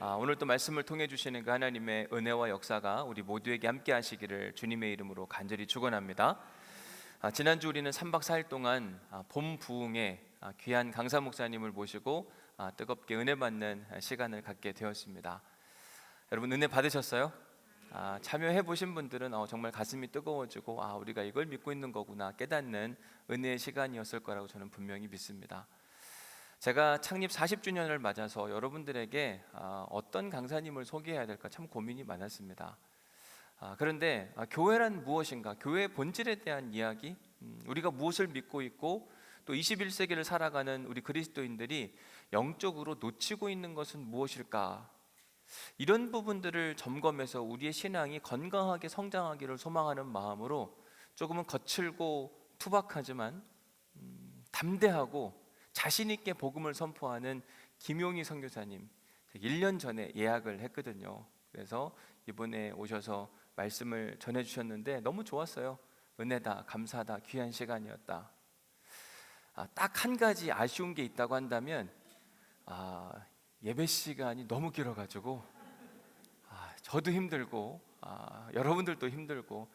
오늘 또 말씀을 통해 주시는 그 하나님의 은혜와 역사가 우리 모두에게 함께 하시기를 주님의 이름으로 간절히 축원합니다. 지난주 우리는 3박 4일 동안 봄 부흥에 귀한 강사 목사님을 모시고 뜨겁게 은혜 받는 시간을 갖게 되었습니다. 여러분 은혜 받으셨어요? 참여해 보신 분들은 정말 가슴이 뜨거워지고 우리가 이걸 믿고 있는 거구나 깨닫는 은혜의 시간이었을 거라고 저는 분명히 믿습니다. 제가 창립 40주년을 맞아서 여러분들에게 어떤 강사님을 소개해야 될까 참 고민이 많았습니다. 그런데 교회란 무엇인가, 교회의 본질에 대한 이야기, 우리가 무엇을 믿고 있고 또 21세기를 살아가는 우리 그리스도인들이 영적으로 놓치고 있는 것은 무엇일까, 이런 부분들을 점검해서 우리의 신앙이 건강하게 성장하기를 소망하는 마음으로 조금은 거칠고 투박하지만 담대하고 자신 있게 복음을 선포하는 김용희 선교사님 1년 전에 예약을 했거든요. 그래서 이번에 오셔서 말씀을 전해주셨는데 너무 좋았어요. 은혜다, 감사다, 귀한 시간이었다. 딱 한 가지 아쉬운 게 있다고 한다면 예배 시간이 너무 길어가지고 저도 힘들고 여러분들도 힘들고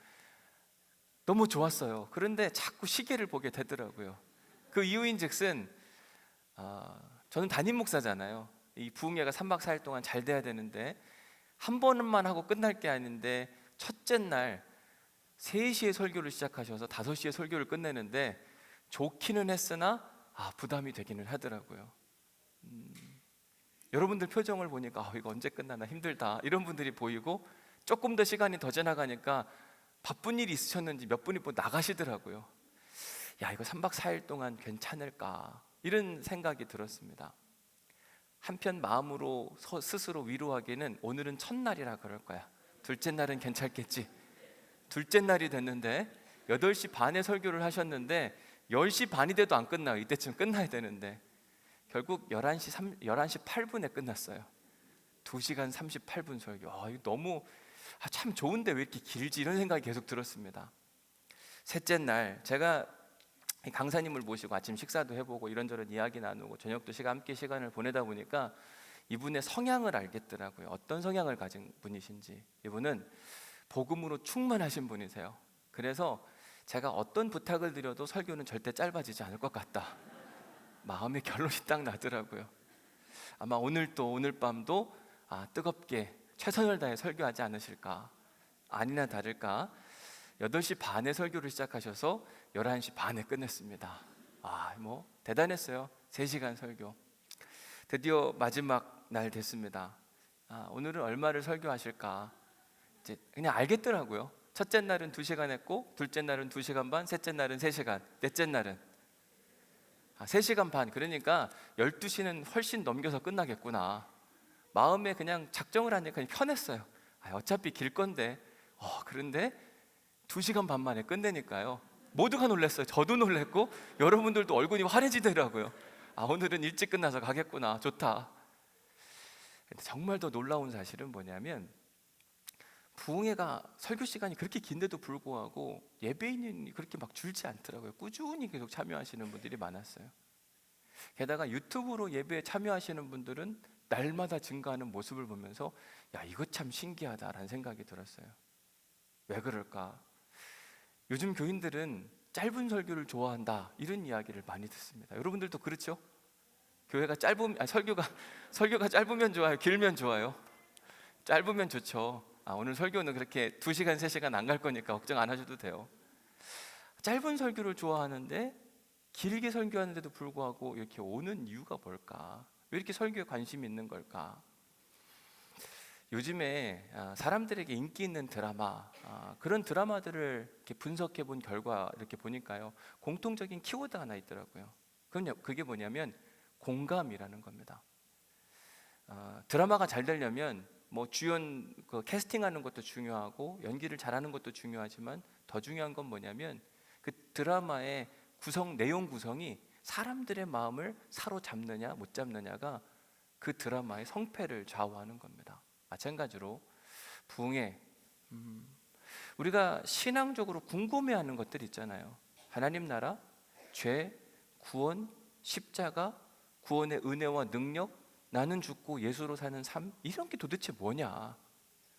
너무 좋았어요. 그런데 자꾸 시계를 보게 되더라고요. 그 이유인즉슨 저는 담임 목사잖아요. 이 부흥회가 3박 4일 동안 잘 돼야 되는데 한 번만 하고 끝날 게 아닌데 첫째 날 3시에 설교를 시작하셔서 5시에 설교를 끝내는데 좋기는 했으나 부담이 되기는 하더라고요. 여러분들 표정을 보니까 이거 언제 끝나나 힘들다 이런 분들이 보이고, 조금 더 시간이 더 지나가니까 바쁜 일이 있으셨는지 몇 분이 나가시더라고요. 이거 3박 4일 동안 괜찮을까, 이런 생각이 들었습니다. 한편 마음으로 스스로 위로하기는 오늘은 첫날이라 그럴 거야, 둘째 날은 괜찮겠지. 둘째 날이 됐는데 8시 반에 설교를 하셨는데 10시 반이 돼도 안 끝나요. 이때쯤 끝나야 되는데 결국 11시 8분에 끝났어요. 2시간 38분 설교. 이거 너무 참 좋은데 왜 이렇게 길지, 이런 생각이 계속 들었습니다. 셋째 날 제가 강사님을 모시고 아침 식사도 해보고 이런저런 이야기 나누고 저녁도 함께 시간을 보내다 보니까 이분의 성향을 알겠더라고요. 어떤 성향을 가진 분이신지. 이분은 복음으로 충만하신 분이세요. 그래서 제가 어떤 부탁을 드려도 설교는 절대 짧아지지 않을 것 같다, 마음의 결론이 딱 나더라고요. 아마 오늘 밤도 뜨겁게 최선을 다해 설교하지 않으실까. 아니나 다를까 8시 반에 설교를 시작하셔서 11시 반에 끝냈습니다. 대단했어요. 3시간 설교. 드디어 마지막 날 됐습니다. 오늘은 얼마를 설교하실까 이제 그냥 알겠더라고요. 첫째 날은 2시간 했고, 둘째 날은 2시간 반, 셋째 날은 3시간, 넷째 날은 3시간 반. 그러니까 12시는 훨씬 넘겨서 끝나겠구나, 마음에 그냥 작정을 하니까 편했어요. 어차피 길 건데. 그런데 2시간 반 만에 끝내니까요, 모두가 놀랐어요. 저도 놀랐고 여러분들도 얼굴이 환해지더라고요. 오늘은 일찍 끝나서 가겠구나, 좋다. 근데 정말 더 놀라운 사실은 뭐냐면, 부흥회가 설교 시간이 그렇게 긴데도 불구하고 예배인이 그렇게 막 줄지 않더라고요. 꾸준히 계속 참여하시는 분들이 많았어요. 게다가 유튜브로 예배에 참여하시는 분들은 날마다 증가하는 모습을 보면서 이거 참 신기하다라는 생각이 들었어요. 왜 그럴까? 요즘 교인들은 짧은 설교를 좋아한다, 이런 이야기를 많이 듣습니다. 여러분들도 그렇죠? 교회가 설교가 짧으면 좋아요, 길면 좋아요? 짧으면 좋죠. 오늘 설교는 그렇게 2시간 3시간 안 갈 거니까 걱정 안 하셔도 돼요. 짧은 설교를 좋아하는데 길게 설교하는데도 불구하고 이렇게 오는 이유가 뭘까? 왜 이렇게 설교에 관심이 있는 걸까? 요즘에 사람들에게 인기 있는 드라마, 그런 드라마들을 이렇게 분석해 본 결과 이렇게 보니까요, 공통적인 키워드 하나 있더라고요. 그게 뭐냐면 공감이라는 겁니다. 드라마가 잘 되려면 주연 캐스팅하는 것도 중요하고 연기를 잘하는 것도 중요하지만 더 중요한 건 뭐냐면 그 드라마의 내용 구성이 사람들의 마음을 사로잡느냐 못 잡느냐가 그 드라마의 성패를 좌우하는 겁니다. 마찬가지로 부흥회, 우리가 신앙적으로 궁금해하는 것들 있잖아요. 하나님 나라, 죄, 구원, 십자가, 구원의 은혜와 능력, 나는 죽고 예수로 사는 삶, 이런 게 도대체 뭐냐?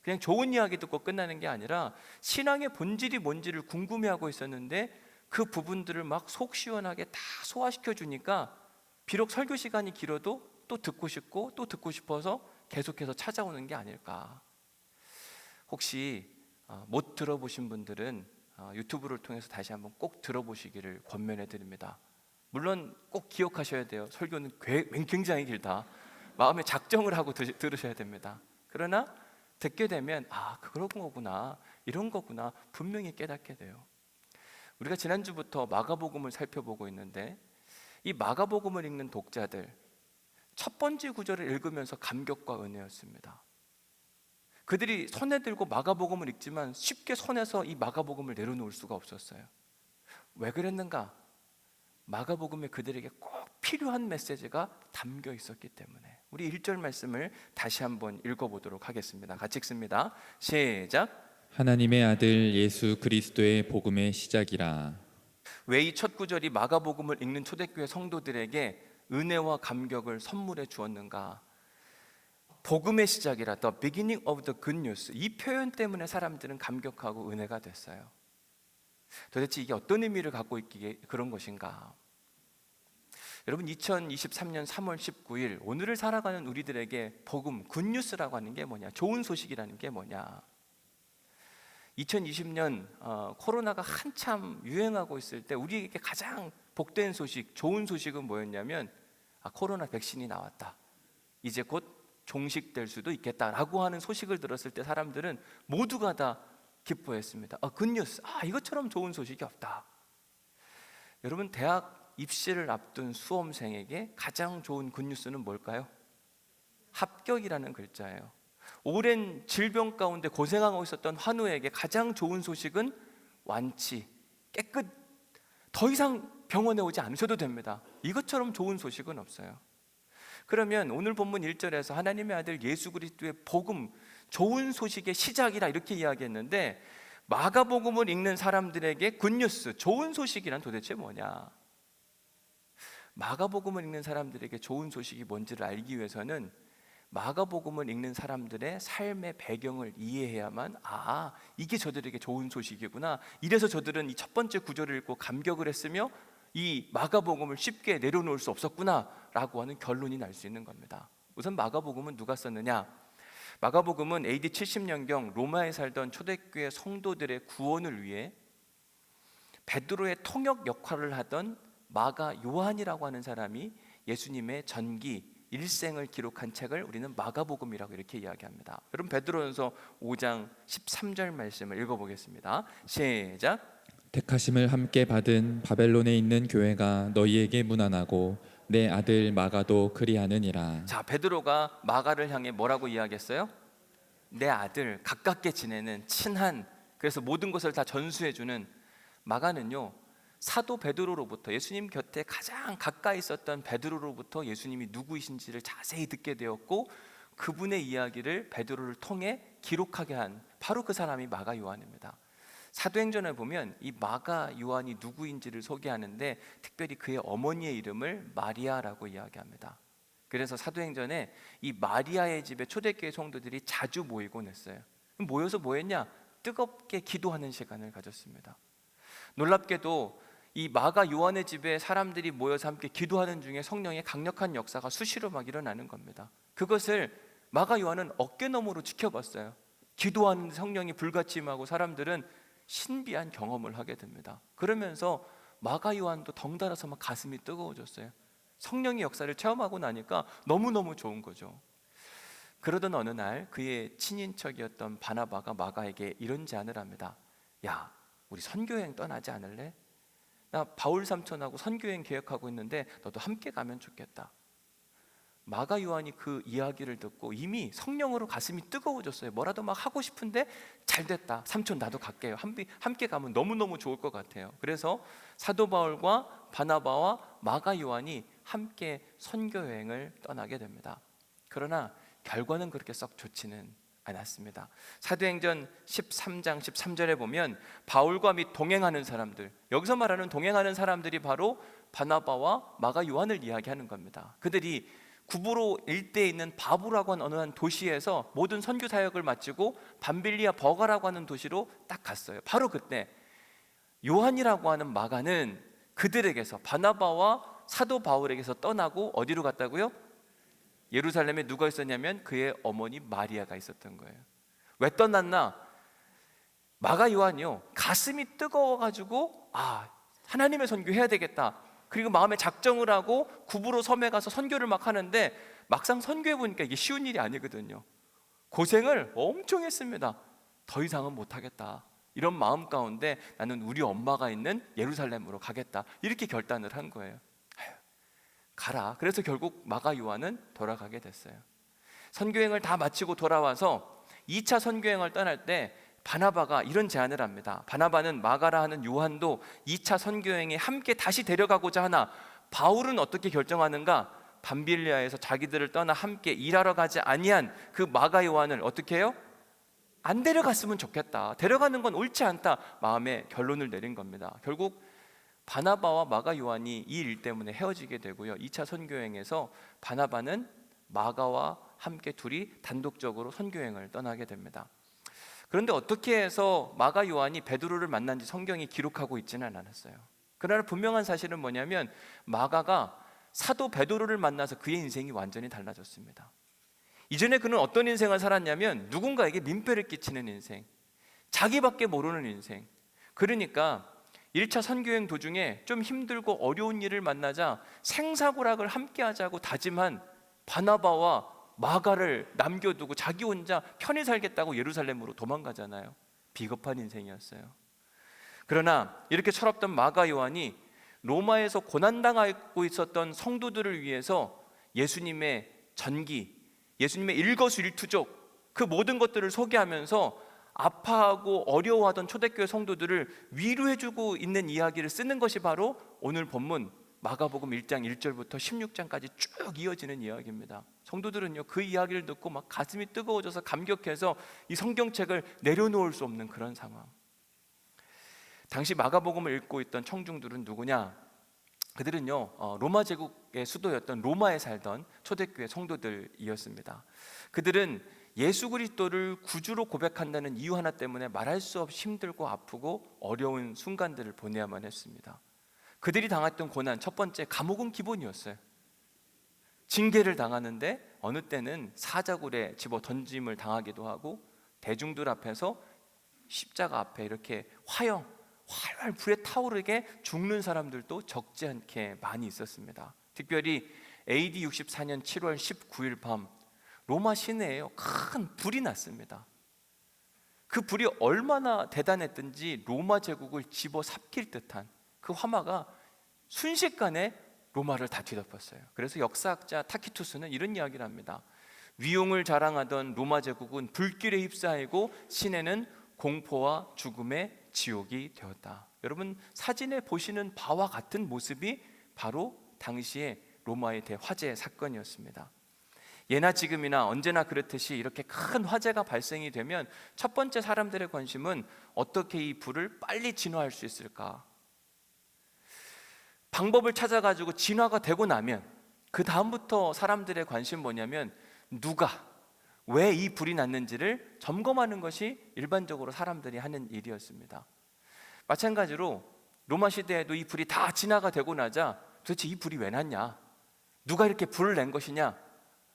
그냥 좋은 이야기 듣고 끝나는 게 아니라 신앙의 본질이 뭔지를 궁금해하고 있었는데 그 부분들을 막 속 시원하게 다 소화시켜 주니까 비록 설교 시간이 길어도 또 듣고 싶고 또 듣고 싶어서 계속해서 찾아오는 게 아닐까. 혹시 못 들어보신 분들은 유튜브를 통해서 다시 한번 꼭 들어보시기를 권면해 드립니다. 물론 꼭 기억하셔야 돼요. 설교는 굉장히 길다. 마음에 작정을 하고 들으셔야 됩니다. 그러나 듣게 되면 그런 거구나, 이런 거구나 분명히 깨닫게 돼요. 우리가 지난주부터 마가복음을 살펴보고 있는데 이 마가복음을 읽는 독자들, 첫 번째 구절을 읽으면서 감격과 은혜였습니다. 그들이 손에 들고 마가복음을 읽지만 쉽게 손에서 이 마가복음을 내려놓을 수가 없었어요. 왜 그랬는가? 마가복음에 그들에게 꼭 필요한 메시지가 담겨 있었기 때문에. 우리 1절 말씀을 다시 한번 읽어보도록 하겠습니다. 같이 읽습니다. 시작. 하나님의 아들 예수 그리스도의 복음의 시작이라. 왜 이 첫 구절이 마가복음을 읽는 초대교회 성도들에게 은혜와 감격을 선물해 주었는가? 복음의 시작이라, the beginning of the good news, 이 표현 때문에 사람들은 감격하고 은혜가 됐어요. 도대체 이게 어떤 의미를 갖고 있기에 그런 것인가? 여러분, 2023년 3월 19일 오늘을 살아가는 우리들에게 복음, 굿뉴스라고 하는 게 뭐냐? 좋은 소식이라는 게 뭐냐? 2020년 코로나가 한참 유행하고 있을 때 우리에게 가장 복된 소식, 좋은 소식은 뭐였냐면 코로나 백신이 나왔다, 이제 곧 종식될 수도 있겠다라고 하는 소식을 들었을 때 사람들은 모두가 다 기뻐했습니다. 굿뉴스, 이것처럼 좋은 소식이 없다. 여러분, 대학 입시를 앞둔 수험생에게 가장 좋은 굿뉴스는 뭘까요? 합격이라는 글자예요. 오랜 질병 가운데 고생하고 있었던 환우에게 가장 좋은 소식은 완치, 깨끗, 더 이상 병원에 오지 않으셔도 됩니다. 이것처럼 좋은 소식은 없어요. 그러면 오늘 본문 1절에서 하나님의 아들 예수 그리스도의 복음, 좋은 소식의 시작이라 이렇게 이야기했는데 마가복음을 읽는 사람들에게 굿뉴스, 좋은 소식이란 도대체 뭐냐? 마가복음을 읽는 사람들에게 좋은 소식이 뭔지를 알기 위해서는 마가복음을 읽는 사람들의 삶의 배경을 이해해야만 이게 저들에게 좋은 소식이구나, 이래서 저들은 이 첫 번째 구절을 읽고 감격을 했으며 이 마가복음을 쉽게 내려놓을 수 없었구나 라고 하는 결론이 날 수 있는 겁니다. 우선 마가복음은 누가 썼느냐? 마가복음은 AD 70년경 로마에 살던 초대교회 성도들의 구원을 위해 베드로의 통역 역할을 하던 마가 요한이라고 하는 사람이 예수님의 전기, 일생을 기록한 책을 우리는 마가복음이라고 이렇게 이야기합니다. 여러분, 베드로전서 5장 13절 말씀을 읽어보겠습니다. 시작. 택하심을 함께 받은 바벨론에 있는 교회가 너희에게 문안하고 내 아들 마가도 그리하느니라. 자, 베드로가 마가를 향해 뭐라고 이야기했어요? 내 아들, 가깝게 지내는 친한, 그래서 모든 것을 다 전수해주는. 마가는요, 사도 베드로로부터, 예수님 곁에 가장 가까이 있었던 베드로로부터 예수님이 누구이신지를 자세히 듣게 되었고 그분의 이야기를 베드로를 통해 기록하게 한 바로 그 사람이 마가 요한입니다. 사도행전에 보면 이 마가 요한이 누구인지를 소개하는데 특별히 그의 어머니의 이름을 마리아라고 이야기합니다. 그래서 사도행전에 이 마리아의 집에 초대교회 성도들이 자주 모이곤 했어요. 모여서 뭐 했냐? 뜨겁게 기도하는 시간을 가졌습니다. 놀랍게도 이 마가 요한의 집에 사람들이 모여서 함께 기도하는 중에 성령의 강력한 역사가 수시로 막 일어나는 겁니다. 그것을 마가 요한은 어깨너머로 지켜봤어요. 기도하는 성령이 불같이 임하고 사람들은 신비한 경험을 하게 됩니다. 그러면서 마가 요한도 덩달아서 막 가슴이 뜨거워졌어요. 성령의 역사를 체험하고 나니까 너무너무 좋은 거죠. 그러던 어느 날 그의 친인척이었던 바나바가 마가에게 이런 제안을 합니다. 야, 우리 선교여행 떠나지 않을래? 나 바울 삼촌하고 선교여행 계획하고 있는데 너도 함께 가면 좋겠다. 마가 요한이 그 이야기를 듣고 이미 성령으로 가슴이 뜨거워졌어요. 뭐라도 막 하고 싶은데 잘 됐다, 삼촌 나도 갈게요. 함께 가면 너무너무 좋을 것 같아요. 그래서 사도 바울과 바나바와 마가 요한이 함께 선교여행을 떠나게 됩니다. 그러나 결과는 그렇게 썩 좋지는 않았습니다. 사도행전 13장 13절에 보면 바울과 및 동행하는 사람들, 여기서 말하는 동행하는 사람들이 바로 바나바와 마가 요한을 이야기하는 겁니다. 그들이 구브로 일대에 있는 바부라고 하는 어느 한 도시에서 모든 선교 사역을 마치고 밤빌리아 버가라고 하는 도시로 딱 갔어요. 바로 그때 요한이라고 하는 마가는 그들에게서, 바나바와 사도 바울에게서 떠나고 어디로 갔다고요? 예루살렘에 누가 있었냐면 그의 어머니 마리아가 있었던 거예요. 왜 떠났나? 마가 요한이요, 가슴이 뜨거워가지고 하나님의 선교해야 되겠다, 그리고 마음에 작정을 하고 구브로 섬에 가서 선교를 막 하는데 막상 선교해 보니까 이게 쉬운 일이 아니거든요. 고생을 엄청 했습니다. 더 이상은 못하겠다, 이런 마음 가운데 나는 우리 엄마가 있는 예루살렘으로 가겠다, 이렇게 결단을 한 거예요. 가라. 그래서 결국 마가 요한은 돌아가게 됐어요. 선교행을 다 마치고 돌아와서 2차 선교행을 떠날 때 바나바가 이런 제안을 합니다. 바나바는 마가라 하는 요한도 2차 선교행에 함께 다시 데려가고자 하나 바울은 어떻게 결정하는가? 밤빌리아에서 자기들을 떠나 함께 일하러 가지 아니한 그 마가 요한을 어떻게 해요? 안 데려갔으면 좋겠다, 데려가는 건 옳지 않다, 마음의 결론을 내린 겁니다. 결국 바나바와 마가 요한이 이 일 때문에 헤어지게 되고요, 2차 선교행에서 바나바는 마가와 함께 둘이 단독적으로 선교행을 떠나게 됩니다. 그런데 어떻게 해서 마가 요한이 베드로를 만난지 성경이 기록하고 있지는 않았어요. 그러나 분명한 사실은 뭐냐면 마가가 사도 베드로를 만나서 그의 인생이 완전히 달라졌습니다. 이전에 그는 어떤 인생을 살았냐면 누군가에게 민폐를 끼치는 인생, 자기밖에 모르는 인생. 그러니까 1차 선교행 도중에 좀 힘들고 어려운 일을 만나자 생사고락을 함께 하자고 다짐한 바나바와 마가를 남겨두고 자기 혼자 편히 살겠다고 예루살렘으로 도망가잖아요. 비겁한 인생이었어요. 그러나 이렇게 철없던 마가 요한이 로마에서 고난당하고 있었던 성도들을 위해서 예수님의 전기, 예수님의 일거수일투족, 그 모든 것들을 소개하면서 아파하고 어려워하던 초대교회 성도들을 위로해주고 있는 이야기를 쓰는 것이 바로 오늘 본문 마가복음 1장 1절부터 16장까지 쭉 이어지는 이야기입니다. 성도들은요, 그 이야기를 듣고 막 가슴이 뜨거워져서 감격해서 이 성경책을 내려놓을 수 없는 그런 상황. 당시 마가복음을 읽고 있던 청중들은 누구냐? 그들은요, 로마 제국의 수도였던 로마에 살던 초대교회 성도들이었습니다. 그들은 예수 그리스도를 구주로 고백한다는 이유 하나 때문에 말할 수 없이 힘들고 아프고 어려운 순간들을 보내야만 했습니다. 그들이 당했던 고난, 첫 번째, 감옥은 기본이었어요. 징계를 당하는데 어느 때는 사자굴에 집어 던짐을 당하기도 하고 대중들 앞에서 십자가 앞에 이렇게 활활 불에 타오르게 죽는 사람들도 적지 않게 많이 있었습니다. 특별히 AD 64년 7월 19일 밤 로마 시내에요, 큰 불이 났습니다. 그 불이 얼마나 대단했든지 로마 제국을 집어삼킬 듯한 그 화마가 순식간에 로마를 다 뒤덮었어요. 그래서 역사학자 타키투스는 이런 이야기를 합니다. 위용을 자랑하던 로마 제국은 불길에 휩싸이고 시내는 공포와 죽음의 지옥이 되었다. 여러분, 사진에 보시는 바와 같은 모습이 바로 당시의 로마의 대화재 사건이었습니다. 예나 지금이나 언제나 그렇듯이 이렇게 큰 화재가 발생이 되면 첫 번째 사람들의 관심은 어떻게 이 불을 빨리 진화할 수 있을까? 방법을 찾아가지고 진화가 되고 나면 그 다음부터 사람들의 관심 뭐냐면 누가, 왜 이 불이 났는지를 점검하는 것이 일반적으로 사람들이 하는 일이었습니다. 마찬가지로 로마 시대에도 이 불이 다 진화가 되고 나자 도대체 이 불이 왜 났냐? 누가 이렇게 불을 낸 것이냐?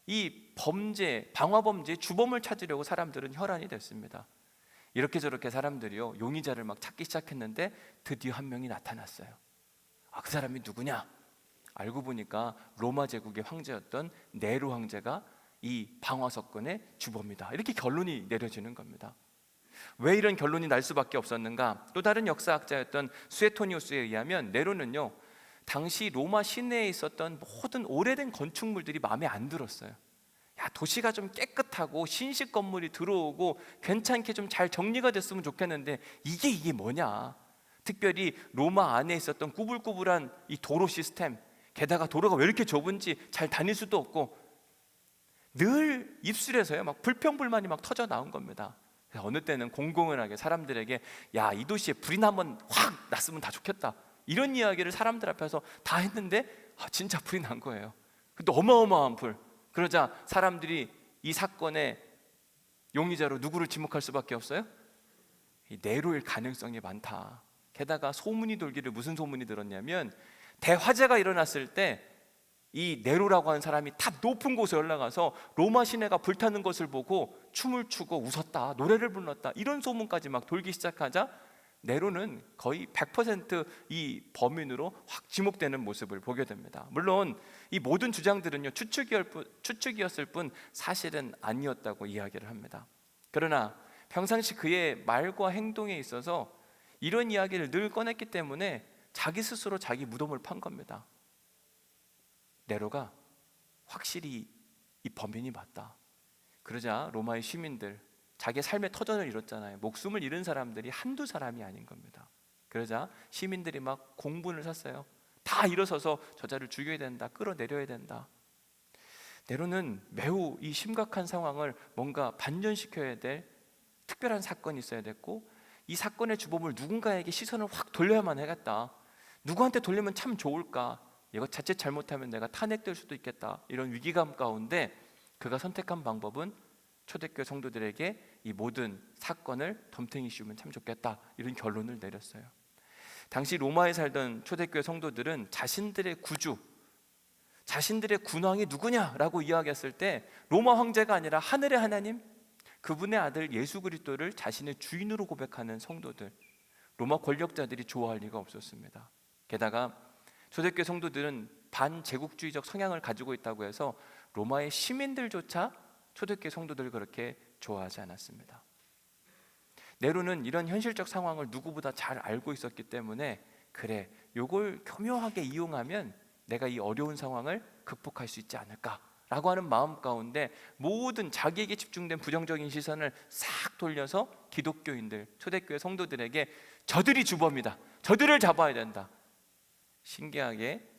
이 범죄, 방화범죄의 주범을 찾으려고 사람들은 혈안이 됐습니다. 이렇게 저렇게 사람들이요, 용의자를 막 찾기 시작했는데 드디어 한 명이 나타났어요. 그 사람이 누구냐? 알고 보니까 로마 제국의 황제였던 네로 황제가 이 방화 사건의 주범이다, 이렇게 결론이 내려지는 겁니다. 왜 이런 결론이 날 수밖에 없었는가? 또 다른 역사학자였던 수에토니우스에 의하면 네로는요, 당시 로마 시내에 있었던 모든 오래된 건축물들이 마음에 안 들었어요. 도시가 좀 깨끗하고 신식 건물이 들어오고 괜찮게 좀 잘 정리가 됐으면 좋겠는데 이게 뭐냐? 특별히 로마 안에 있었던 꾸불꾸불한 이 도로 시스템, 게다가 도로가 왜 이렇게 좁은지 잘 다닐 수도 없고 늘 입술에서요 막 불평불만이 막 터져 나온 겁니다. 어느 때는 공공연하게 사람들에게 이 도시에 불이나 한번 확 났으면 다 좋겠다, 이런 이야기를 사람들 앞에서 다 했는데 진짜 불이 난 거예요. 근데 어마어마한 불, 그러자 사람들이 이 사건의 용의자로 누구를 지목할 수밖에 없어요? 이 네로일 가능성이 많다. 게다가 소문이 돌기를 무슨 소문이 들었냐면 대화재가 일어났을 때 이 네로라고 하는 사람이 다 높은 곳에 올라가서 로마 시내가 불타는 것을 보고 춤을 추고 웃었다, 노래를 불렀다, 이런 소문까지 막 돌기 시작하자 네로는 거의 100%이 범인으로 확 지목되는 모습을 보게 됩니다. 물론 이 모든 주장들은요 추측이었을 뿐 사실은 아니었다고 이야기를 합니다. 그러나 평상시 그의 말과 행동에 있어서 이런 이야기를 늘 꺼냈기 때문에 자기 스스로 자기 무덤을 판 겁니다. 네로가 확실히 이 범인이 맞다. 그러자 로마의 시민들, 자기의 삶의 터전을 잃었잖아요. 목숨을 잃은 사람들이 한두 사람이 아닌 겁니다. 그러자 시민들이 막 공분을 샀어요. 다 일어서서 저자를 죽여야 된다, 끌어내려야 된다. 네로는 매우 이 심각한 상황을 뭔가 반전시켜야 될 특별한 사건이 있어야 됐고, 이 사건의 주범을 누군가에게 시선을 확 돌려야만 하겠다. 누구한테 돌리면 참 좋을까? 이거 자칫 잘못하면 내가 탄핵될 수도 있겠다. 이런 위기감 가운데 그가 선택한 방법은 초대교회 성도들에게 이 모든 사건을 덤탱이 씌우면 참 좋겠다, 이런 결론을 내렸어요. 당시 로마에 살던 초대교회 성도들은 자신들의 구주, 자신들의 군왕이 누구냐라고 이야기했을 때 로마 황제가 아니라 하늘의 하나님, 그분의 아들 예수 그리스도를 자신의 주인으로 고백하는 성도들, 로마 권력자들이 좋아할 리가 없었습니다. 게다가 초대교회 성도들은 반제국주의적 성향을 가지고 있다고 해서 로마의 시민들조차 초대교회 성도들을 그렇게 좋아하지 않았습니다. 네로는 이런 현실적 상황을 누구보다 잘 알고 있었기 때문에 그래, 요걸 교묘하게 이용하면 내가 이 어려운 상황을 극복할 수 있지 않을까라고 하는 마음 가운데 모든 자기에게 집중된 부정적인 시선을 싹 돌려서 기독교인들, 초대교회 성도들에게 저들이 주범이다, 저들을 잡아야 된다. 신기하게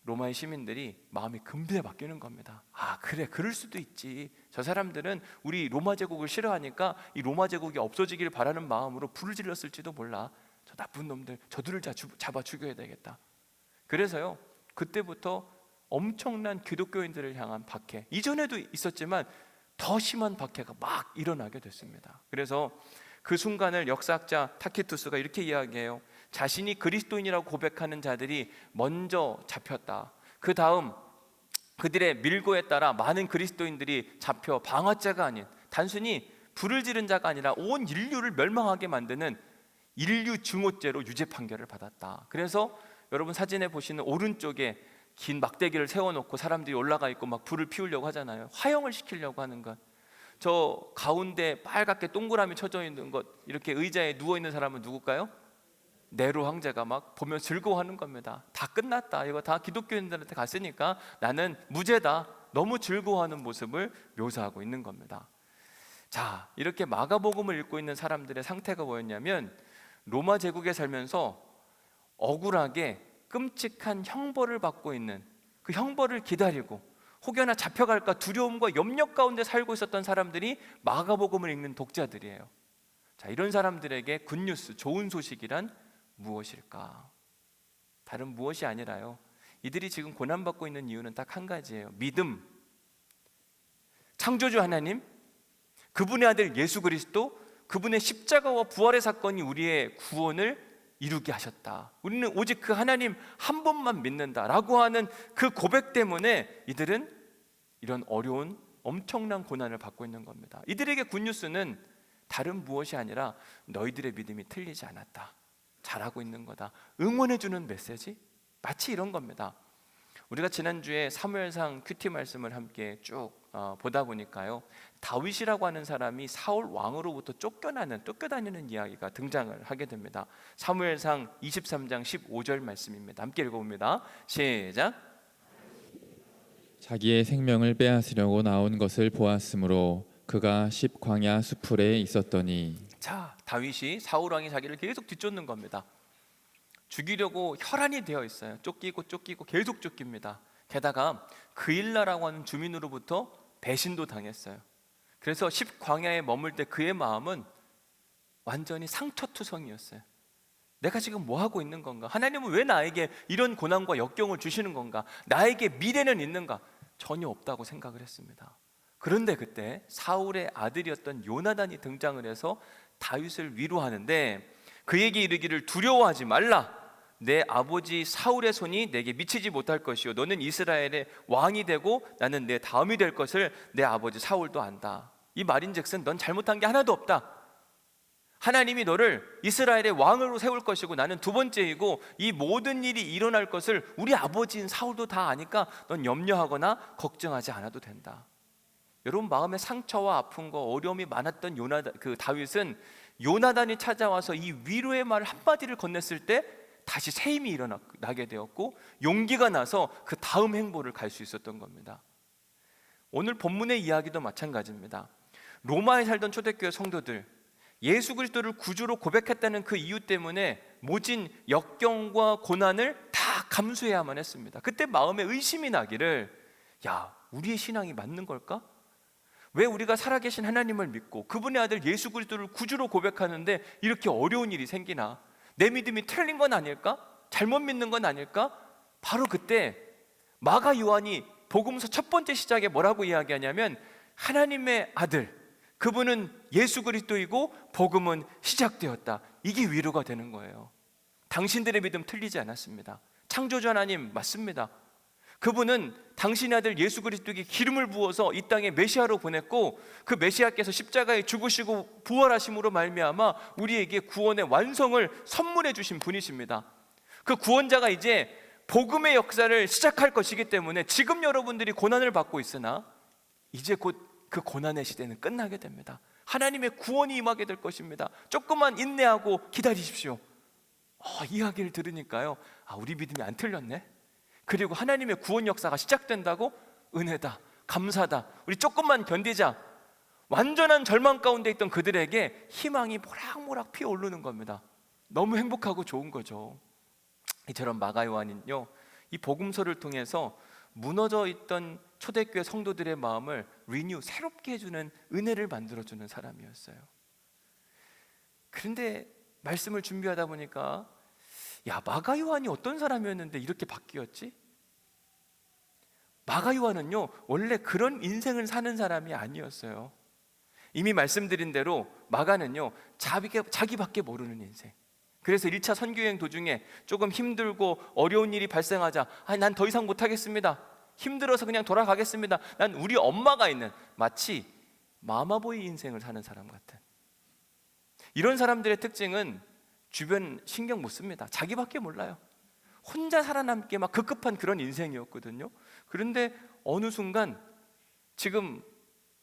로마의 시민들이 마음이 금세 바뀌는 겁니다. 아, 그래, 그럴 수도 있지. 저 사람들은 우리 로마 제국을 싫어하니까 이 로마 제국이 없어지길 바라는 마음으로 불을 질렀을지도 몰라. 저 나쁜 놈들, 저들을 잡아 죽여야 되겠다. 그래서요, 그때부터 엄청난 기독교인들을 향한 박해, 이전에도 있었지만 더 심한 박해가 막 일어나게 됐습니다. 그래서 그 순간을 역사학자 타키투스가 이렇게 이야기해요. 자신이 그리스도인이라고 고백하는 자들이 먼저 잡혔다. 그 다음 그들의 밀고에 따라 많은 그리스도인들이 잡혀 방화자가 아닌, 단순히 불을 지른 자가 아니라 온 인류를 멸망하게 만드는 인류 증오죄로 유죄 판결을 받았다. 그래서 여러분 사진에 보시는 오른쪽에 긴 막대기를 세워놓고 사람들이 올라가 있고 막 불을 피우려고 하잖아요. 화형을 시키려고 하는 것. 저 가운데 빨갛게 동그라미 쳐져 있는 것, 이렇게 의자에 누워있는 사람은 누굴까요? 네로 황제가 막 보면 즐거워하는 겁니다. 다 끝났다, 이거 다 기독교인들한테 갔으니까 나는 무죄다, 너무 즐거워하는 모습을 묘사하고 있는 겁니다. 자, 이렇게 마가복음을 읽고 있는 사람들의 상태가 뭐였냐면 로마 제국에 살면서 억울하게 끔찍한 형벌을 받고 있는, 그 형벌을 기다리고 혹여나 잡혀갈까 두려움과 염려 가운데 살고 있었던 사람들이 마가복음을 읽는 독자들이에요. 자, 이런 사람들에게 굿뉴스, 좋은 소식이란 무엇일까? 다른 무엇이 아니라요, 이들이 지금 고난받고 있는 이유는 딱 한 가지예요. 믿음. 창조주 하나님, 그분의 아들 예수 그리스도, 그분의 십자가와 부활의 사건이 우리의 구원을 이루게 하셨다. 우리는 오직 그 하나님 한 분만 믿는다라고 하는 그 고백 때문에 이들은 이런 어려운 엄청난 고난을 받고 있는 겁니다. 이들에게 굿뉴스는 다른 무엇이 아니라 너희들의 믿음이 틀리지 않았다, 잘하고 있는 거다, 응원해주는 메시지, 마치 이런 겁니다. 우리가 지난주에 사무엘상 큐티 말씀을 함께 쭉 보다 보니까요, 다윗이라고 하는 사람이 사울 왕으로부터 쫓겨다니는 이야기가 등장을 하게 됩니다. 사무엘상 23장 15절 말씀입니다. 함께 읽어봅니다. 시작. 자기의 생명을 빼앗으려고 나온 것을 보았으므로 그가 십광야 수풀에 있었더니. 자, 다윗이 사울 왕이 자기를 계속 뒤쫓는 겁니다. 죽이려고 혈안이 되어 있어요. 쫓기고 계속 쫓깁니다. 게다가 그일라라고 하는 주민으로부터 배신도 당했어요. 그래서 십광야에 머물 때 그의 마음은 완전히 상처투성이었어요. 내가 지금 뭐 하고 있는 건가? 하나님은 왜 나에게 이런 고난과 역경을 주시는 건가? 나에게 미래는 있는가? 전혀 없다고 생각을 했습니다. 그런데 그때 사울의 아들이었던 요나단이 등장을 해서 다윗을 위로하는데, 그에게 이르기를 두려워하지 말라. 내 아버지 사울의 손이 내게 미치지 못할 것이요 너는 이스라엘의 왕이 되고 나는 내 다음이 될 것을 내 아버지 사울도 안다. 이 말인즉슨 넌 잘못한 게 하나도 없다. 하나님이 너를 이스라엘의 왕으로 세울 것이고 나는 두 번째이고 이 모든 일이 일어날 것을 우리 아버지인 사울도 다 아니까 넌 염려하거나 걱정하지 않아도 된다. 여러분, 마음에 상처와 아픔과 어려움이 많았던 다윗은 요나단이 찾아와서 이 위로의 말 한마디를 건넸을 때 다시 새 힘이 일어나게 되었고 용기가 나서 그 다음 행보를 갈 수 있었던 겁니다. 오늘 본문의 이야기도 마찬가지입니다. 로마에 살던 초대교회 성도들, 예수 그리스도를 구주로 고백했다는 그 이유 때문에 모진 역경과 고난을 다 감수해야만 했습니다. 그때 마음에 의심이 나기를, 야, 우리의 신앙이 맞는 걸까? 왜 우리가 살아계신 하나님을 믿고 그분의 아들 예수 그리스도를 구주로 고백하는데 이렇게 어려운 일이 생기나? 내 믿음이 틀린 건 아닐까? 잘못 믿는 건 아닐까? 바로 그때 마가 요한이 복음서 첫 번째 시작에 뭐라고 이야기하냐면, 하나님의 아들, 그분은 예수 그리스도이고 복음은 시작되었다. 이게 위로가 되는 거예요. 당신들의 믿음 틀리지 않았습니다. 창조주 하나님 맞습니다. 그분은 당신의 아들 예수 그리스도에게 기름을 부어서 이 땅에 메시아로 보냈고, 그 메시아께서 십자가에 죽으시고 부활하심으로 말미암아 우리에게 구원의 완성을 선물해 주신 분이십니다. 그 구원자가 이제 복음의 역사를 시작할 것이기 때문에 지금 여러분들이 고난을 받고 있으나 이제 곧 그 고난의 시대는 끝나게 됩니다. 하나님의 구원이 임하게 될 것입니다. 조금만 인내하고 기다리십시오. 이야기를 들으니까요, 우리 믿음이 안 틀렸네. 그리고 하나님의 구원 역사가 시작된다고? 은혜다, 감사다. 우리 조금만 견디자. 완전한 절망 가운데 있던 그들에게 희망이 모락모락 피어오르는 겁니다. 너무 행복하고 좋은 거죠. 이처럼 마가 요한은요, 이 복음서를 통해서 무너져 있던 초대교회 성도들의 마음을 새롭게 해주는 은혜를 만들어주는 사람이었어요. 그런데 말씀을 준비하다 보니까, 마가 요한이 어떤 사람이었는데 이렇게 바뀌었지? 마가 요한은요, 원래 그런 인생을 사는 사람이 아니었어요. 이미 말씀드린 대로 마가는요, 자기밖에 모르는 인생. 그래서 1차 선교여행 도중에 조금 힘들고 어려운 일이 발생하자, 난 더 이상 못하겠습니다, 힘들어서 그냥 돌아가겠습니다, 난 우리 엄마가 있는, 마치 마마보이 인생을 사는 사람 같은, 이런 사람들의 특징은 주변 신경 못 씁니다. 자기밖에 몰라요. 혼자 살아남기에 막 급급한 그런 인생이었거든요. 그런데 어느 순간 지금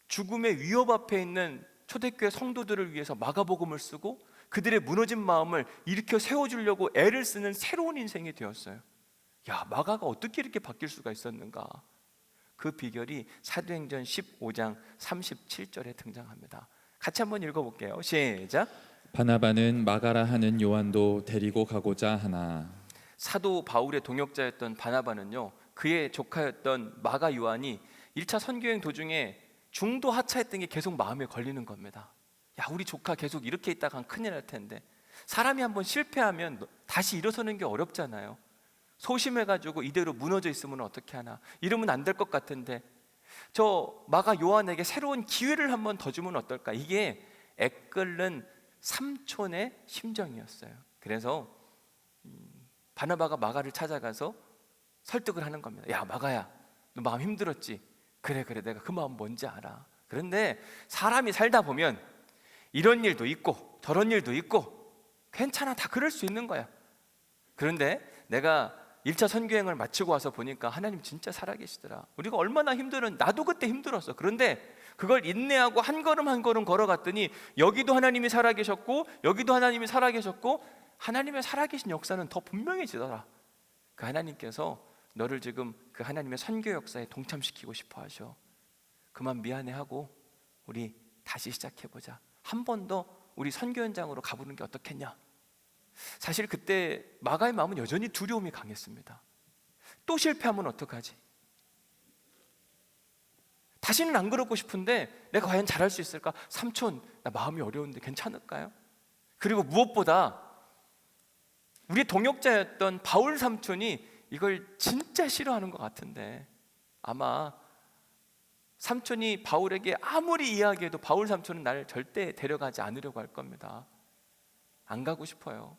죽음의 위협 앞에 있는 초대교회 성도들을 위해서 마가복음을 쓰고 그들의 무너진 마음을 일으켜 세워주려고 애를 쓰는 새로운 인생이 되었어요. 마가가 어떻게 이렇게 바뀔 수가 있었는가? 그 비결이 사도행전 15장 37절에 등장합니다. 같이 한번 읽어볼게요. 시작. 바나바는 마가라 하는 요한도 데리고 가고자 하나. 사도 바울의 동역자였던 바나바는요, 그의 조카였던 마가 요한이 1차 선교여행 도중에 중도 하차했던 게 계속 마음에 걸리는 겁니다. 우리 조카 계속 이렇게 있다간 큰일 날 텐데, 사람이 한번 실패하면 다시 일어서는 게 어렵잖아요. 소심해가지고 이대로 무너져 있으면 어떻게 하나, 이러면 안 될 것 같은데 저 마가 요한에게 새로운 기회를 한번 더 주면 어떨까? 이게 애끓는 삼촌의 심정이었어요. 그래서 바나바가 마가를 찾아가서 설득을 하는 겁니다. 마가야, 너 마음 힘들었지? 그래, 내가 그 마음 뭔지 알아. 그런데 사람이 살다 보면 이런 일도 있고 저런 일도 있고 괜찮아, 다 그럴 수 있는 거야. 그런데 내가 1차 선교행을 마치고 와서 보니까 하나님 진짜 살아계시더라. 우리가 얼마나 힘들었는지, 나도 그때 힘들었어. 그런데 그걸 인내하고 한 걸음 한 걸음 걸어갔더니 여기도 하나님이 살아계셨고 여기도 하나님이 살아계셨고, 하나님의 살아계신 역사는 더 분명해지더라. 그 하나님께서 너를 지금 그 하나님의 선교 역사에 동참시키고 싶어 하셔. 그만 미안해하고 우리 다시 시작해보자. 한 번 더 우리 선교 현장으로 가보는 게 어떻겠냐. 사실 그때 마가의 마음은 여전히 두려움이 강했습니다. 또 실패하면 어떡하지? 다시는 안 그러고 싶은데 내가 과연 잘할 수 있을까? 삼촌, 나 마음이 어려운데 괜찮을까요? 그리고 무엇보다 우리 동역자였던 바울 삼촌이 이걸 진짜 싫어하는 것 같은데 아마 삼촌이 바울에게 아무리 이야기해도 바울 삼촌은 나를 절대 데려가지 않으려고 할 겁니다. 안 가고 싶어요.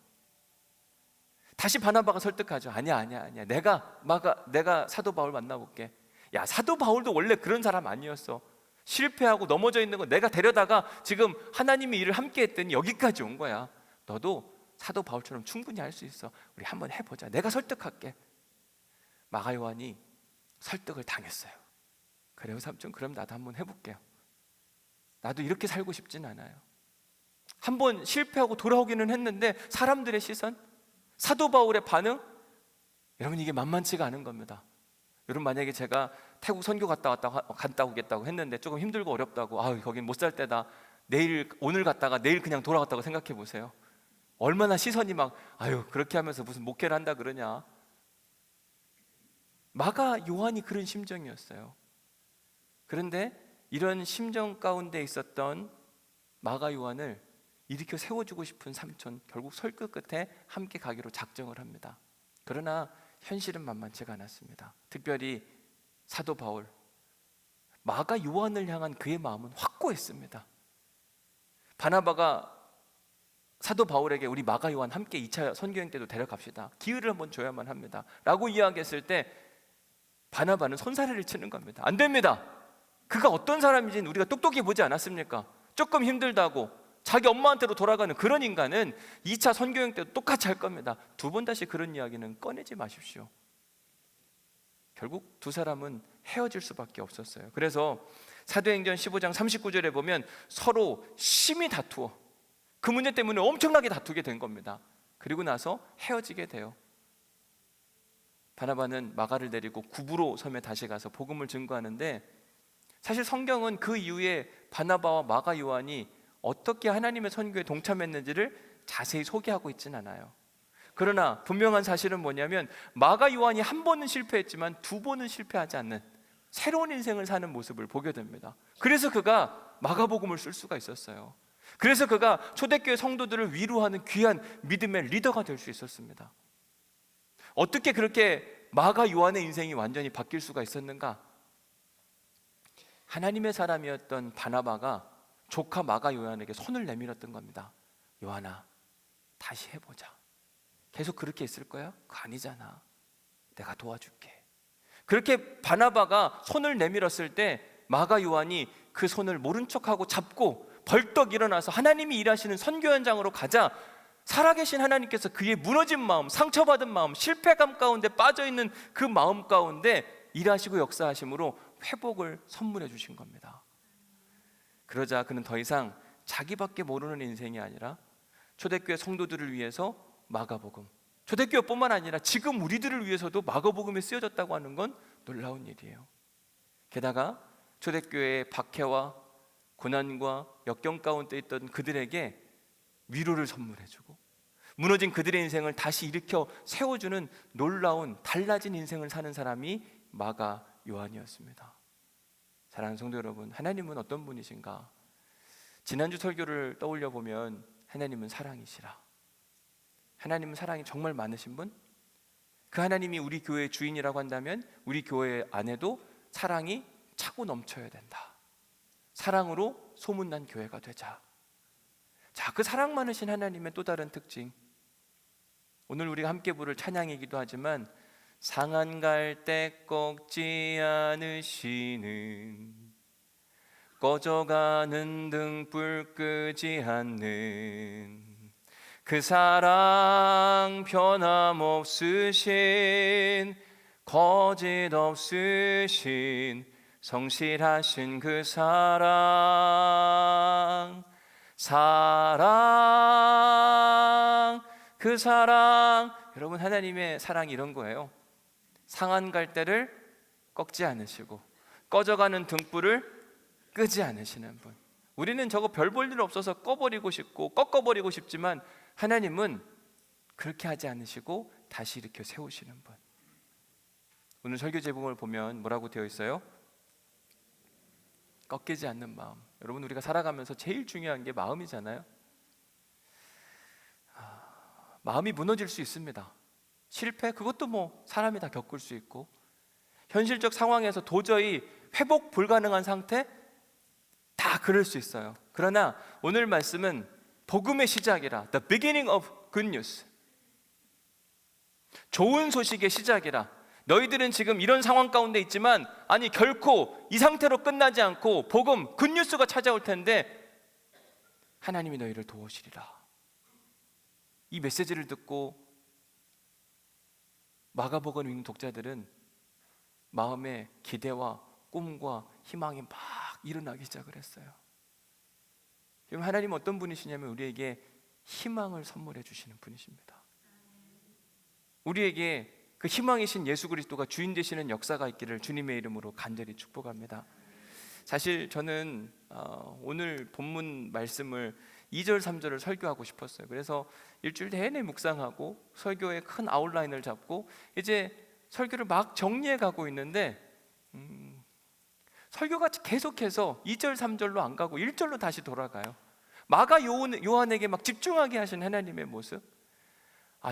다시 바나바가 설득하죠. 아니야. 내가 사도 바울 만나볼게. 야, 사도 바울도 원래 그런 사람 아니었어. 실패하고 넘어져 있는 거 내가 데려다가 지금 하나님의 일을 함께 했더니 여기까지 온 거야. 너도 사도 바울처럼 충분히 할 수 있어. 우리 한번 해보자. 내가 설득할게. 마가 요한이 설득을 당했어요. 그래요 삼촌, 그럼 나도 한번 해볼게요. 나도 이렇게 살고 싶진 않아요. 한번 실패하고 돌아오기는 했는데 사람들의 시선, 사도 바울의 반응, 여러분 이게 만만치가 않은 겁니다. 여러분 만약에 제가 태국 선교 갔다 오겠다고 했는데 조금 힘들고 어렵다고, 거긴 못 살 때다, 오늘 갔다가 내일 그냥 돌아갔다고 생각해 보세요. 얼마나 시선이 막 그렇게 하면서 무슨 목회를 한다 그러냐. 마가 요한이 그런 심정이었어요. 그런데 이런 심정 가운데 있었던 마가 요한을 일으켜 세워주고 싶은 삼촌, 결국 설득 끝에 함께 가기로 작정을 합니다. 그러나 현실은 만만치가 않았습니다. 특별히 사도 바울, 마가 요한을 향한 그의 마음은 확고했습니다. 바나바가 사도 바울에게 우리 마가 요한 함께 2차 선교행 때도 데려갑시다, 기회를 한번 줘야만 합니다 라고 이야기했을 때 바나바는 손사래를 치는 겁니다. 안 됩니다. 그가 어떤 사람인지는 우리가 똑똑히 보지 않았습니까? 조금 힘들다고 자기 엄마한테로 돌아가는 그런 인간은 2차 선교행 때도 똑같이 할 겁니다. 두 번 다시 그런 이야기는 꺼내지 마십시오. 결국 두 사람은 헤어질 수밖에 없었어요. 그래서 사도행전 15장 39절에 보면 서로 심히 다투어 그 문제 때문에 엄청나게 다투게 된 겁니다. 그리고 나서 헤어지게 돼요. 바나바는 마가를 데리고 구브로 섬에 다시 가서 복음을 증거하는데, 사실 성경은 그 이후에 바나바와 마가 요한이 어떻게 하나님의 선교에 동참했는지를 자세히 소개하고 있진 않아요. 그러나 분명한 사실은 뭐냐면 마가 요한이 한 번은 실패했지만 두 번은 실패하지 않는 새로운 인생을 사는 모습을 보게 됩니다. 그래서 그가 마가복음을 쓸 수가 있었어요. 그래서 그가 초대교회 성도들을 위로하는 귀한 믿음의 리더가 될 수 있었습니다. 어떻게 그렇게 마가 요한의 인생이 완전히 바뀔 수가 있었는가? 하나님의 사람이었던 바나바가 조카 마가 요한에게 손을 내밀었던 겁니다. 요한아, 다시 해보자. 계속 그렇게 있을 거야? 그거 아니잖아. 내가 도와줄게. 그렇게 바나바가 손을 내밀었을 때 마가 요한이 그 손을 모른 척하고 잡고 벌떡 일어나서 하나님이 일하시는 선교 현장으로 가자. 살아계신 하나님께서 그의 무너진 마음, 상처받은 마음, 실패감 가운데 빠져있는 그 마음 가운데 일하시고 역사하심으로 회복을 선물해 주신 겁니다. 그러자 그는 더 이상 자기밖에 모르는 인생이 아니라 초대교회 성도들을 위해서 마가복음, 초대교회뿐만 아니라 지금 우리들을 위해서도 마가복음이 쓰여졌다고 하는 건 놀라운 일이에요. 게다가 초대교회의 박해와 고난과 역경 가운데 있던 그들에게 위로를 선물해주고 무너진 그들의 인생을 다시 일으켜 세워주는 놀라운 달라진 인생을 사는 사람이 마가 요한이었습니다. 사랑하는 성도 여러분, 하나님은 어떤 분이신가? 지난주 설교를 떠올려 보면 하나님은 사랑이시라. 하나님은 사랑이 정말 많으신 분? 그 하나님이 우리 교회의 주인이라고 한다면 우리 교회 안에도 사랑이 차고 넘쳐야 된다. 사랑으로 소문난 교회가 되자. 자, 그 사랑 많으신 하나님의 또 다른 특징, 오늘 우리가 함께 부를 찬양이기도 하지만 상한 갈대 꺾지 않으시는, 꺼져가는 등불 끄지 않는 그 사랑, 변함없으신, 거짓 없으신, 성실하신 그 사랑, 그 사랑. 여러분, 하나님의 사랑이 이런 거예요. 상한 갈대를 꺾지 않으시고 꺼져가는 등불을 끄지 않으시는 분. 우리는 저거 별 볼 일 없어서 꺼버리고 싶고 꺾어버리고 싶지만 하나님은 그렇게 하지 않으시고 다시 일으켜 세우시는 분. 오늘 설교 제목을 보면 뭐라고 되어 있어요? 꺾이지 않는 마음. 여러분, 우리가 살아가면서 제일 중요한 게 마음이잖아요. 마음이 무너질 수 있습니다. 실패, 그것도 뭐 사람이 다 겪을 수 있고, 현실적 상황에서 도저히 회복 불가능한 상태, 다 그럴 수 있어요. 그러나 오늘 말씀은 복음의 시작이라, the beginning of good news, 좋은 소식의 시작이라. 너희들은 지금 이런 상황 가운데 있지만 아니 결코 이 상태로 끝나지 않고 복음, 굿뉴스가 찾아올 텐데 하나님이 너희를 도우시리라. 이 메시지를 듣고 마가복음 읽는 독자들은 마음에 기대와 꿈과 희망이 막 일어나기 시작을 했어요. 그럼 하나님은 어떤 분이시냐면 우리에게 희망을 선물해 주시는 분이십니다. 우리에게 그 희망이신 예수 그리스도가 주인 되시는 역사가 있기를 주님의 이름으로 간절히 축복합니다. 사실 저는 오늘 본문 말씀을 2절 3절을 설교하고 싶었어요. 그래서 일주일 내내 묵상하고 설교의 큰 아웃라인을 잡고 이제 설교를 막 정리해 가고 있는데 설교가 계속해서 2절 3절로 안 가고 1절로 다시 돌아가요. 마가 요한에게 막 집중하게 하신 하나님의 모습,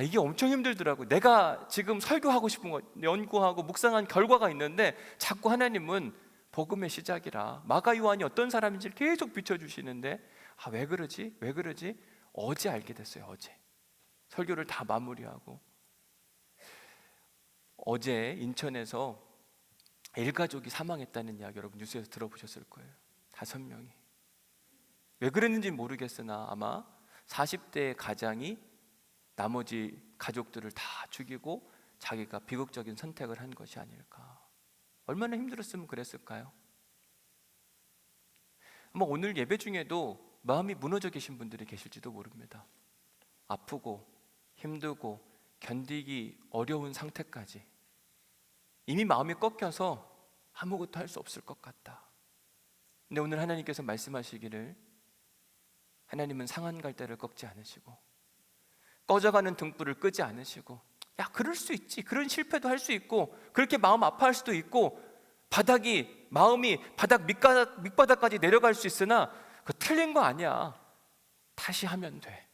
이게 엄청 힘들더라고요. 내가 지금 설교하고 싶은 거 연구하고 묵상한 결과가 있는데 자꾸 하나님은 복음의 시작이라 마가 요한이 어떤 사람인지를 계속 비춰주시는데 왜 그러지? 왜 그러지? 어제 알게 됐어요. 어제 설교를 다 마무리하고 어제 인천에서 일가족이 사망했다는 이야기 여러분 뉴스에서 들어보셨을 거예요. 5명이. 왜 그랬는지 모르겠으나 아마 40대 가장이 나머지 가족들을 다 죽이고 자기가 비극적인 선택을 한 것이 아닐까. 얼마나 힘들었으면 그랬을까요? 아마 오늘 예배 중에도 마음이 무너져 계신 분들이 계실지도 모릅니다. 아프고 힘들고 견디기 어려운 상태까지 이미 마음이 꺾여서 아무것도 할 수 없을 것 같다. 근데 오늘 하나님께서 말씀하시기를 하나님은 상한 갈대를 꺾지 않으시고 꺼져가는 등불을 끄지 않으시고 그럴 수 있지, 그런 실패도 할 수 있고 그렇게 마음 아파할 수도 있고 마음이 바닥 밑바닥까지 내려갈 수 있으나 그거 틀린 거 아니야. 다시 하면 돼.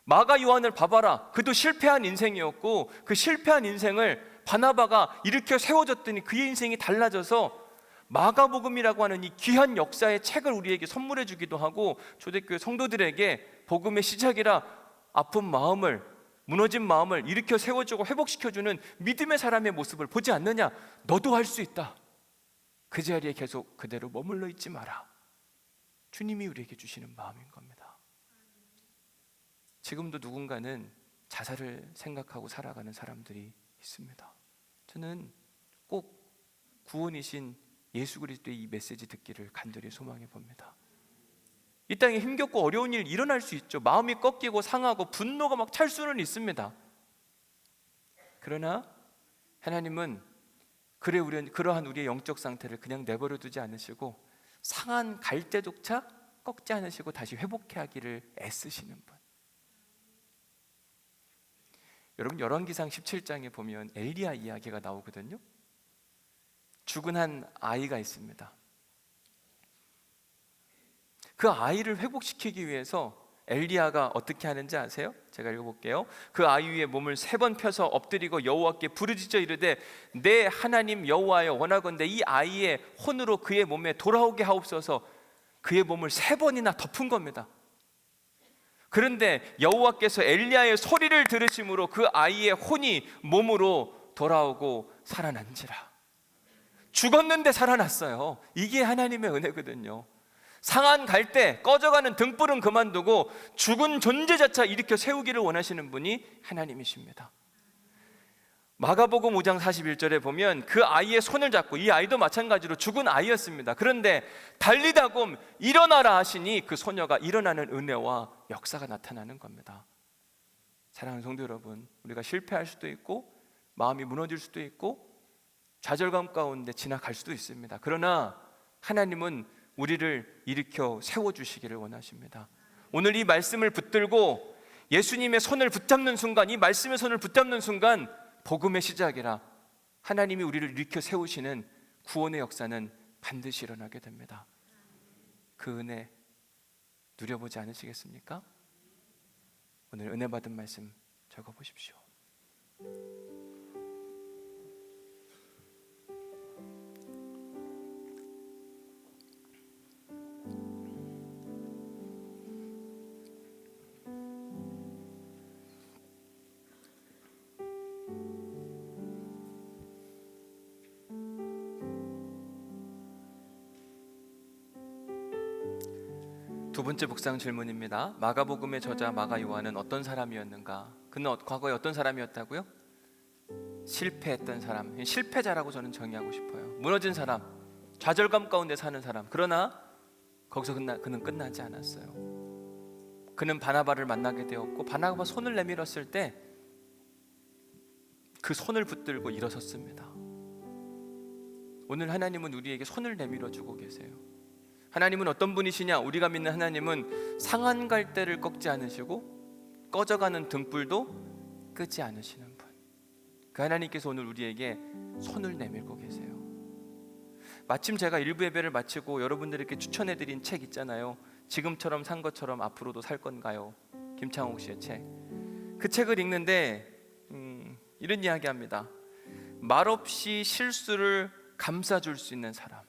마가 요한을 봐봐라. 그도 실패한 인생이었고 그 실패한 인생을 바나바가 일으켜 세워줬더니 그의 인생이 달라져서 마가복음이라고 하는 이 귀한 역사의 책을 우리에게 선물해 주기도 하고 초대교회 성도들에게 복음의 시작이라 아픈 마음을, 무너진 마음을 일으켜 세워주고 회복시켜주는 믿음의 사람의 모습을 보지 않느냐? 너도 할 수 있다. 그 자리에 계속 그대로 머물러 있지 마라. 주님이 우리에게 주시는 마음인 겁니다. 지금도 누군가는 자살을 생각하고 살아가는 사람들이 있습니다. 저는 꼭 구원이신 예수 그리스도의 이 메시지 듣기를 간절히 소망해 봅니다. 이 땅에 힘겹고 어려운 일 일어날 수 있죠. 마음이 꺾이고 상하고 분노가 막 찰 수는 있습니다. 그러나 하나님은 그러한 우리의 영적 상태를 그냥 내버려 두지 않으시고 상한 갈대조차 꺾지 않으시고 다시 회복해 하기를 애쓰시는 분. 여러분 열왕기상 17장에 보면 엘리야 이야기가 나오거든요. 죽은 한 아이가 있습니다. 그 아이를 회복시키기 위해서 엘리야가 어떻게 하는지 아세요? 제가 읽어볼게요. 그 아이 위에 몸을 3번 펴서 엎드리고 여호와께 부르짖어 이르되 내 하나님 여호와여 원하건대 이 아이의 혼으로 그의 몸에 돌아오게 하옵소서. 그의 몸을 3번이나 덮은 겁니다. 그런데 여호와께서 엘리야의 소리를 들으심으로 그 아이의 혼이 몸으로 돌아오고 살아난지라. 죽었는데 살아났어요. 이게 하나님의 은혜거든요. 상한 갈대, 꺼져가는 등불은 그만두고 죽은 존재자체 일으켜 세우기를 원하시는 분이 하나님이십니다. 마가복음 5장 41절에 보면 그 아이의 손을 잡고, 이 아이도 마찬가지로 죽은 아이였습니다. 그런데 달리다곰 일어나라 하시니 그 소녀가 일어나는 은혜와 역사가 나타나는 겁니다. 사랑하는 성도 여러분, 우리가 실패할 수도 있고 마음이 무너질 수도 있고 좌절감 가운데 지나갈 수도 있습니다. 그러나 하나님은 우리를 일으켜 세워주시기를 원하십니다. 오늘 이 말씀을 붙들고 예수님의 손을 붙잡는 순간, 이 말씀의 손을 붙잡는 순간 복음의 시작이라 하나님이 우리를 일으켜 세우시는 구원의 역사는 반드시 일어나게 됩니다. 그 은혜 누려보지 않으시겠습니까? 오늘 은혜 받은 말씀 적어보십시오. 두 번째 묵상 질문입니다. 마가복음의 저자 마가 요한은 어떤 사람이었는가? 그는 과거에 어떤 사람이었다고요? 실패했던 사람, 실패자라고 저는 정의하고 싶어요. 무너진 사람, 좌절감 가운데 사는 사람. 그러나 거기서 그는 끝나지 않았어요. 그는 바나바를 만나게 되었고, 바나바가 손을 내밀었을 때 그 손을 붙들고 일어섰습니다. 오늘 하나님은 우리에게 손을 내밀어 주고 계세요. 하나님은 어떤 분이시냐? 우리가 믿는 하나님은 상한 갈대를 꺾지 않으시고 꺼져가는 등불도 끄지 않으시는 분. 그 하나님께서 오늘 우리에게 손을 내밀고 계세요. 마침 제가 일부 예배를 마치고 여러분들에게 추천해드린 책 있잖아요. 지금처럼 산 것처럼 앞으로도 살 건가요? 김창옥 씨의 책. 그 책을 읽는데 이런 이야기합니다. 말없이 실수를 감싸줄 수 있는 사람.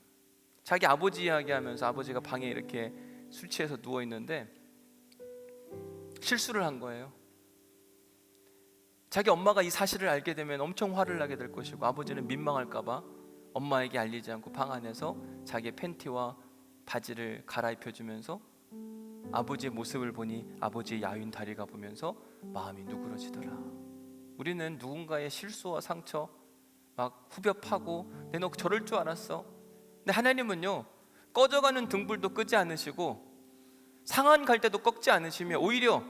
자기 아버지 이야기하면서 아버지가 방에 이렇게 술 취해서 누워 있는데 실수를 한 거예요. 자기 엄마가 이 사실을 알게 되면 엄청 화를 나게 될 것이고, 아버지는 민망할까 봐 엄마에게 알리지 않고 방 안에서 자기의 팬티와 바지를 갈아입혀 주면서 아버지의 모습을 보니 아버지의 야윈 다리가 보면서 마음이 누그러지더라. 우리는 누군가의 실수와 상처 막 후벼 파고 내 너 저럴 줄 알았어. 근데 하나님은요, 꺼져가는 등불도 끄지 않으시고 상한 갈대도 꺾지 않으시며 오히려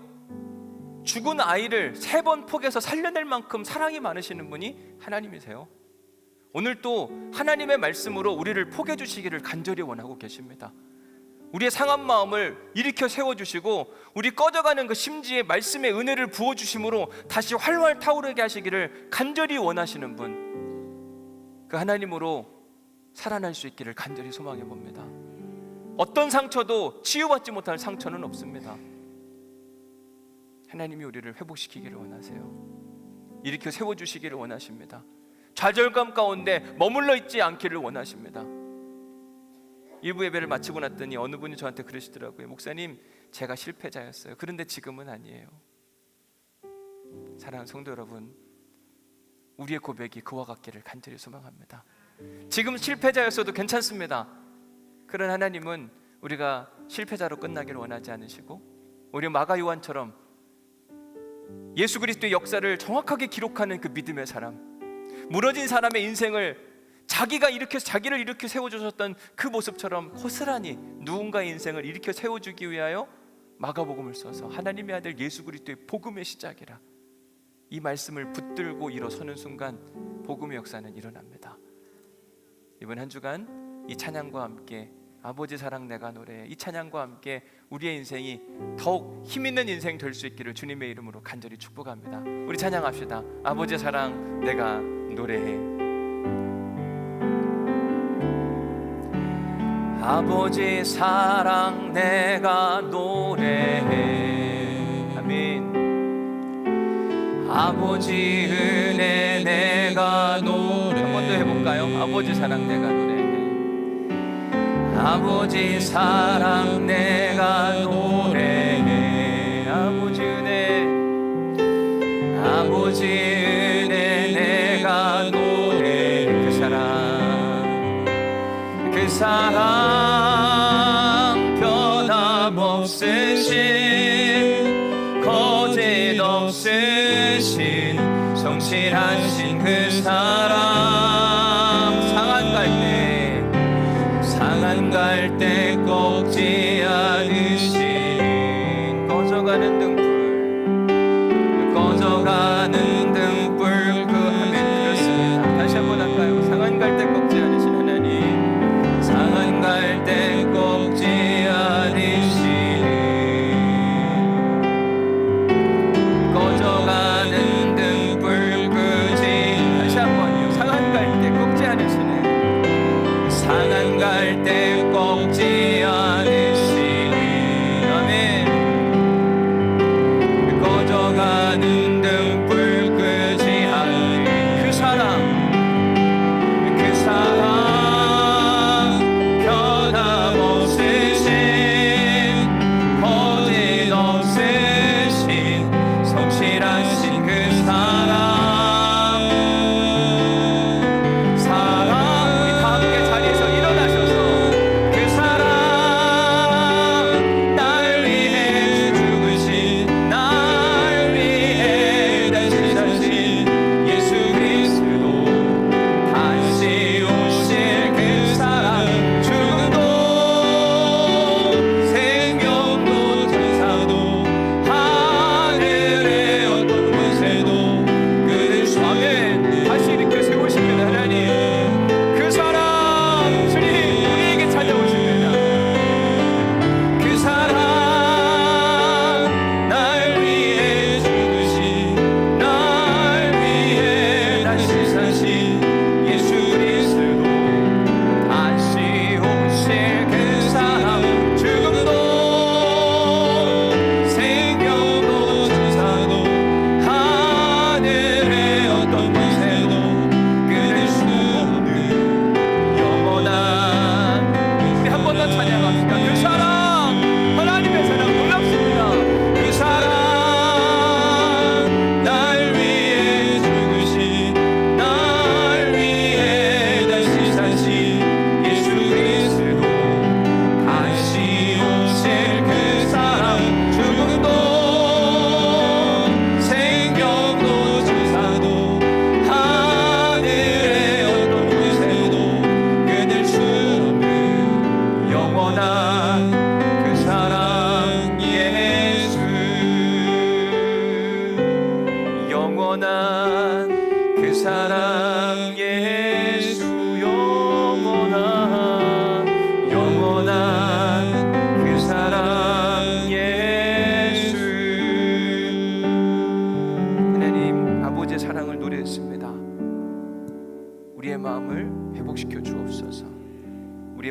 죽은 아이를 3번 포개서 살려낼 만큼 사랑이 많으시는 분이 하나님이세요. 오늘 또 하나님의 말씀으로 우리를 포개 주시기를 간절히 원하고 계십니다. 우리의 상한 마음을 일으켜 세워주시고 우리 꺼져가는 그 심지에 말씀의 은혜를 부어주심으로 다시 활활 타오르게 하시기를 간절히 원하시는 분, 그 하나님으로 살아날 수 있기를 간절히 소망해 봅니다. 어떤 상처도 치유받지 못할 상처는 없습니다. 하나님이 우리를 회복시키기를 원하세요. 일으켜 세워주시기를 원하십니다. 좌절감 가운데 머물러 있지 않기를 원하십니다. 일부 예배를 마치고 났더니 어느 분이 저한테 그러시더라고요. 목사님, 제가 실패자였어요. 그런데 지금은 아니에요. 사랑하는 성도 여러분, 우리의 고백이 그와 같기를 간절히 소망합니다. 지금 실패자였어도 괜찮습니다. 그런 하나님은 우리가 실패자로 끝나기를 원하지 않으시고 우리 마가 요한처럼 예수 그리스도의 역사를 정확하게 기록하는 그 믿음의 사람, 무너진 사람의 인생을 자기가 일으켜서 자기를 일으켜 세워주셨던 그 모습처럼 고스란히 누군가의 인생을 일으켜 세워주기 위하여 마가복음을 써서 하나님의 아들 예수 그리스도의 복음의 시작이라 이 말씀을 붙들고 일어서는 순간 복음의 역사는 일어납니다. 이번 한 주간 이 찬양과 함께 아버지 사랑 내가 노래해, 이 찬양과 함께 우리의 인생이 더욱 힘있는 인생 될 수 있기를 주님의 이름으로 간절히 축복합니다. 우리 찬양합시다. 아버지 사랑 내가 노래해. 아버지 사랑 내가 노래해. 아멘. 아버지 은혜 내가 노래해. 한 번 더 해볼까요? 아버지 사랑 내가 노래해. 아버지 사랑 내가 노래해. 아버지 은혜, 아버지 은혜 내가 노래해. 그 사랑, 그 사랑 변함없으신 거짓 없으신 성실하신 그 사랑, 상한 갈대 꺾지 않으신 꺼져가는 등불, 꺼져가는 등불 그 하면 그렇습니다. 다시 한번 할까요? 상한 갈대 꺾지 않으신 하나님, 상한 갈대 꺾지 않으신 꺼져가는 등불 끄지. 다시 한번요. 상한 갈대 꺾지 않으시는, 상한 갈대 꺾지 않으신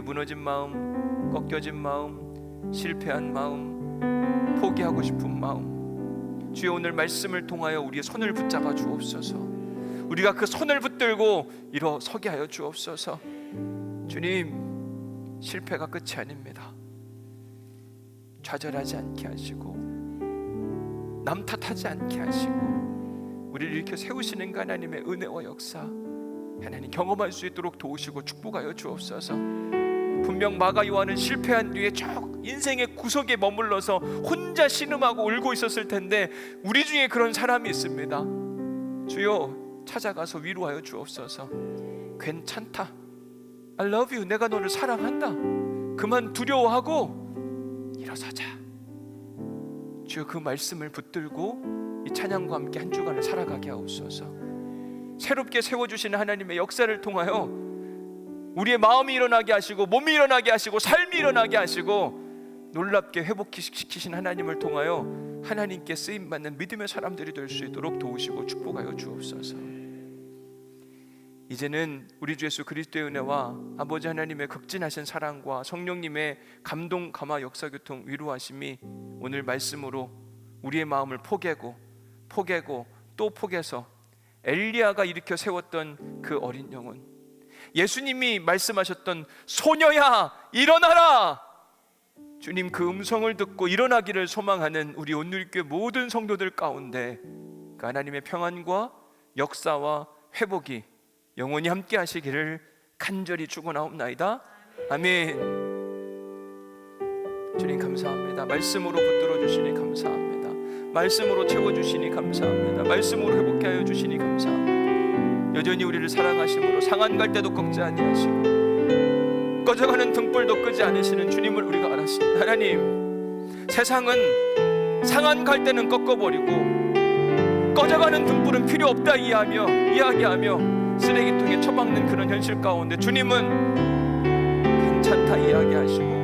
우리의 무너진 마음, 꺾여진 마음, 실패한 마음, 포기하고 싶은 마음, 주여 오늘 말씀을 통하여 우리의 손을 붙잡아 주옵소서. 우리가 그 손을 붙들고 일어서게 하여 주옵소서. 주님, 실패가 끝이 아닙니다. 좌절하지 않게 하시고 남 탓하지 않게 하시고 우리를 이렇게 세우시는 그 하나님의 은혜와 역사, 하나님 경험할 수 있도록 도우시고 축복하여 주옵소서. 분명 마가 요한은 실패한 뒤에 저 인생의 구석에 머물러서 혼자 신음하고 울고 있었을 텐데 우리 중에 그런 사람이 있습니다. 주여 찾아가서 위로하여 주옵소서. 괜찮다, I love you, 내가 너를 사랑한다, 그만 두려워하고 일어서자. 주여 그 말씀을 붙들고 이 찬양과 함께 한 주간을 살아가게 하옵소서. 새롭게 세워주시는 하나님의 역사를 통하여 우리의 마음이 일어나게 하시고 몸이 일어나게 하시고 삶이 일어나게 하시고 놀랍게 회복시키신 하나님을 통하여 하나님께 쓰임받는 믿음의 사람들이 될 수 있도록 도우시고 축복하여 주옵소서. 이제는 우리 주 예수 그리스도의 은혜와 아버지 하나님의 극진하신 사랑과 성령님의 감동, 감화, 역사, 교통, 위로하심이 오늘 말씀으로 우리의 마음을 포개고 또 포개서 엘리야가 일으켜 세웠던 그 어린 영혼, 예수님이 말씀하셨던 소녀야 일어나라, 주님 그 음성을 듣고 일어나기를 소망하는 우리 온누리교회 모든 성도들 가운데 그 하나님의 평안과 역사와 회복이 영원히 함께 하시기를 간절히 축원하옵나이다. 아멘. 주님 감사합니다. 말씀으로 붙들어 주시니 감사합니다. 말씀으로 채워주시니 감사합니다. 말씀으로 회복케 하여 주시니 감사합니다. 여전히 우리를 사랑하심으로 상한 갈 때도 꺾지 아니하시고 꺼져가는 등불도 끄지 않으시는 주님을 우리가 알았습니다. 하나님, 세상은 상한 갈 때는 꺾어버리고 꺼져가는 등불은 필요 없다 이야기하며 쓰레기통에 처박는 그런 현실 가운데 주님은 괜찮다 이야기하시고